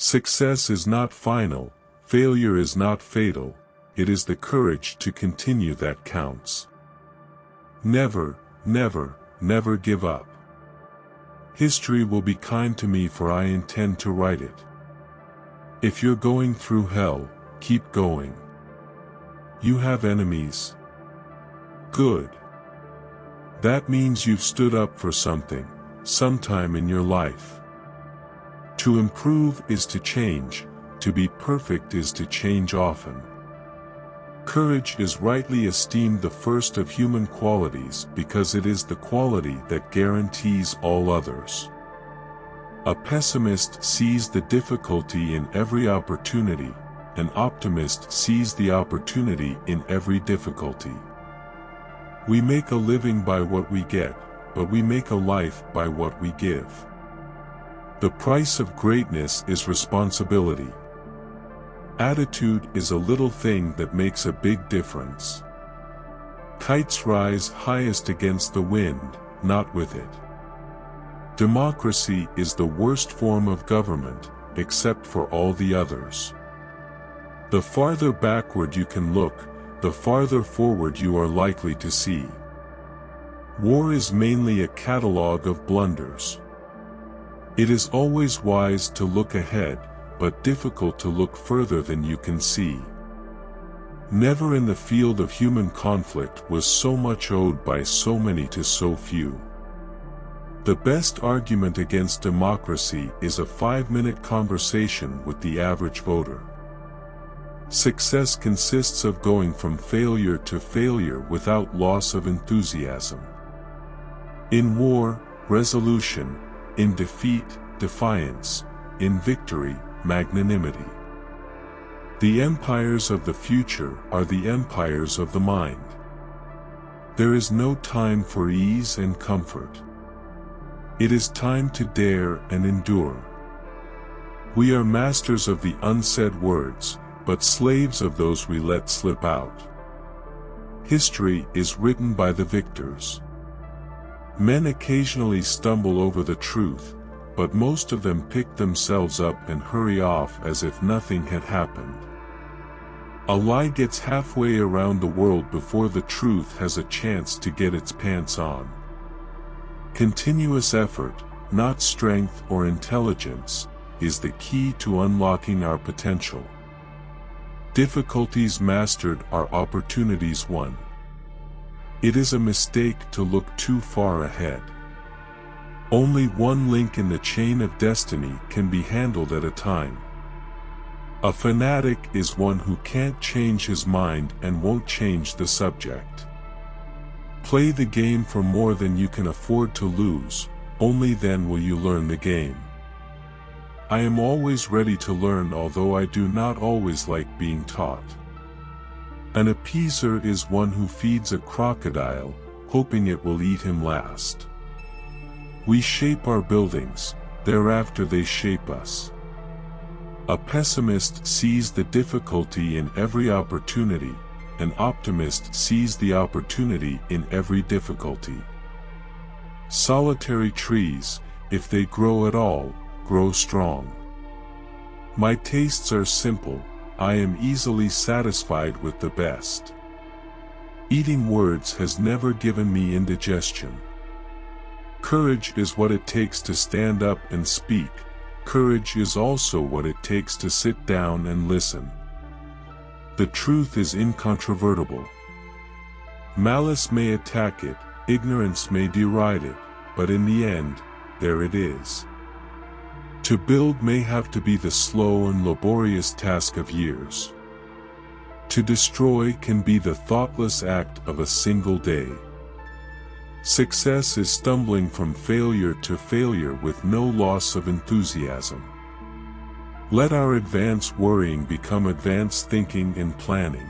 Success is not final, failure is not fatal, it is the courage to continue that counts. Never, never, never give up. History will be kind to me, for I intend to write it. If you're going through hell, keep going. You have enemies? Good. That means you've stood up for something, sometime in your life. To improve is to change, to be perfect is to change often. Courage is rightly esteemed the first of human qualities because it is the quality that guarantees all others. A pessimist sees the difficulty in every opportunity, an optimist sees the opportunity in every difficulty. We make a living by what we get, but we make a life by what we give. The price of greatness is responsibility. Attitude is a little thing that makes a big difference. Kites rise highest against the wind, not with it. Democracy is the worst form of government, except for all the others. The farther backward you can look, the farther forward you are likely to see. War is mainly a catalogue of blunders. It is always wise to look ahead, but difficult to look further than you can see. Never in the field of human conflict was so much owed by so many to so few. The best argument against democracy is a 5-minute conversation with the average voter. Success consists of going from failure to failure without loss of enthusiasm. In war, resolution; in defeat, defiance; in victory, magnanimity. The empires of the future are the empires of the mind. There is no time for ease and comfort. It is time to dare and endure. We are masters of the unsaid words, but slaves of those we let slip out. History is written by the victors. Men occasionally stumble over the truth, but most of them pick themselves up and hurry off as if nothing had happened. A lie gets halfway around the world before the truth has a chance to get its pants on. Continuous effort, not strength or intelligence, is the key to unlocking our potential. Difficulties mastered are opportunities won. It is a mistake to look too far ahead. Only one link in the chain of destiny can be handled at a time. A fanatic is one who can't change his mind and won't change the subject. Play the game for more than you can afford to lose, only then will you learn the game. I am always ready to learn, although I do not always like being taught. An appeaser is one who feeds a crocodile, hoping it will eat him last. We shape our buildings, thereafter they shape us. A pessimist sees the difficulty in every opportunity, an optimist sees the opportunity in every difficulty. Solitary trees, if they grow at all, grow strong. My tastes are simple, I am easily satisfied with the best. Eating words has never given me indigestion. Courage is what it takes to stand up and speak. Courage is also what it takes to sit down and listen. The truth is incontrovertible. Malice may attack it, ignorance may deride it, but in the end, there it is. To build may have to be the slow and laborious task of years. To destroy can be the thoughtless act of a single day. Success is stumbling from failure to failure with no loss of enthusiasm. Let our advanced worrying become advanced thinking and planning.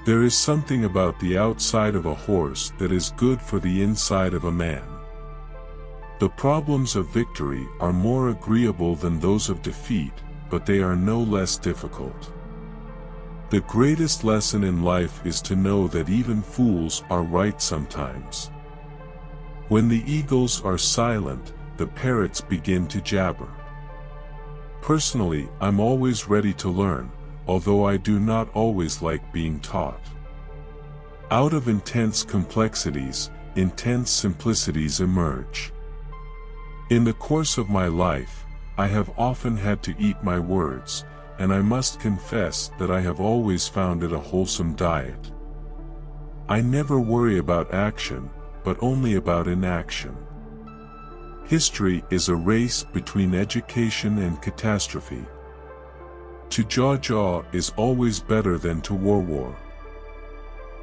There is something about the outside of a horse that is good for the inside of a man. The problems of victory are more agreeable than those of defeat, but they are no less difficult. The greatest lesson in life is to know that even fools are right sometimes. When the eagles are silent, the parrots begin to jabber. Personally, I'm always ready to learn, although I do not always like being taught. Out of intense complexities, intense simplicities emerge. In the course of my life, I have often had to eat my words, and I must confess that I have always found it a wholesome diet. I never worry about action, but only about inaction. History is a race between education and catastrophe. To jaw is always better than to war.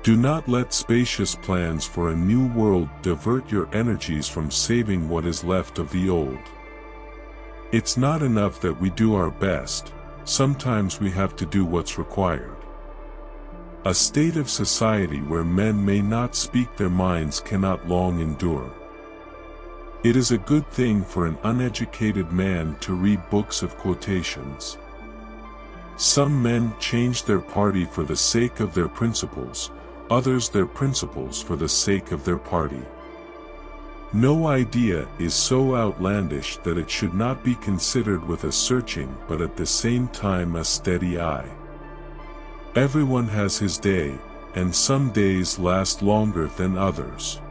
Do not let spacious plans for a new world divert your energies from saving what is left of the old. It's not enough that we do our best, sometimes we have to do what's required. A state of society where men may not speak their minds cannot long endure. It is a good thing for an uneducated man to read books of quotations. Some men change their party for the sake of their principles, others their principles for the sake of their party. No idea is so outlandish that it should not be considered with a searching but at the same time a steady eye. Everyone has his day, and some days last longer than others.